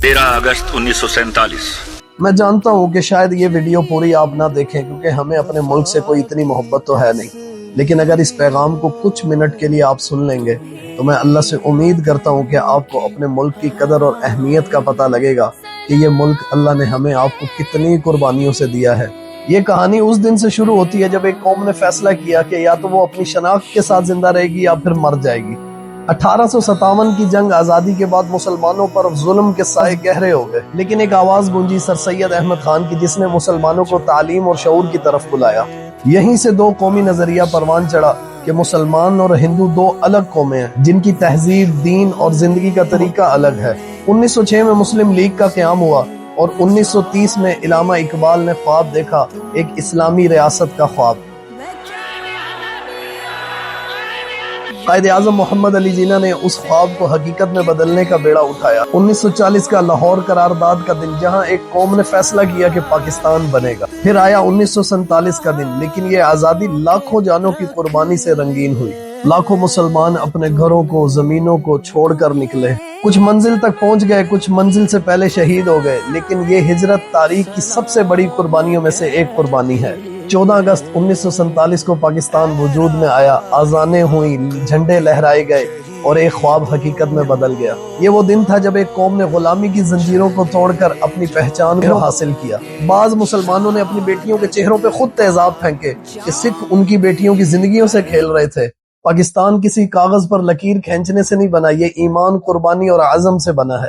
13 अगस्त 1947। मैं जानता हूँ कि शायद ये वीडियो पूरी आप ना देखें क्योंकि हमें अपने मुल्क से कोई इतनी मोहब्बत तो है नहीं, लेकिन अगर इस पैगाम को कुछ मिनट के लिए आप सुन लेंगे तो मैं अल्लाह से उम्मीद करता हूँ कि आपको अपने मुल्क की कदर और अहमियत का पता लगेगा कि ये मुल्क अल्लाह ने हमें आपको कितनी कुर्बानियों से दिया है। ये कहानी उस दिन से शुरू होती है जब एक कौम ने फैसला किया कि या तो वो अपनी शनाख्त के साथ जिंदा रहेगी या फिर मर जाएगी। 1857 की जंग आज़ादी के बाद मुसलमानों पर जुल्म के साए गहरे हो गए, लेकिन एक आवाज़ गूंजी सर सैयद अहमद खान की, जिसने मुसलमानों को तालीम और शऊर की तरफ बुलाया। यहीं से दो कौमी नजरिया परवान चढ़ा कि मुसलमान और हिंदू दो अलग कौमें हैं जिनकी तहजीब, दीन और जिंदगी का तरीका अलग है। 1906 में मुस्लिम लीग का क़याम हुआ और 1930 में इल्लामा इकबाल ने ख्वाब देखा, एक इस्लामी रियासत का ख्वाब। कायदे आज़म मोहम्मद अली जिन्ना ने उस ख्वाब को हकीकत में बदलने का बेड़ा उठाया। 1940 का लाहौर करारदाद का दिन, जहां एक कौम ने फैसला किया कि पाकिस्तान बनेगा। फिर आया 1947 का दिन, लेकिन ये आज़ादी लाखों जानों की कुर्बानी से रंगीन हुई। लाखों मुसलमान अपने घरों को, जमीनों को छोड़कर निकले। कुछ मंजिल तक पहुंच गए, कुछ मंजिल से पहले शहीद हो गए, लेकिन ये हिजरत तारीख की सबसे बड़ी कुर्बानियों में से एक कुर्बानी है। 14 अगस्त 1947 को पाकिस्तान वजूद में आया, आज़ानें हुई, झंडे लहराए गए और एक ख्वाब हकीकत में बदल गया। ये वो दिन था जब एक कौम ने गुलामी की जंजीरों को तोड़कर अपनी पहचान को हासिल किया। बाज मुसलमानों ने अपनी बेटियों के चेहरों पे खुद तेजाब फेंके कि सिख उनकी बेटियों की जिंदगियों से खेल रहे थे। पाकिस्तान किसी कागज पर लकीर खींचने से नहीं बना, ये ईमान, कुर्बानी और आज़म से बना है।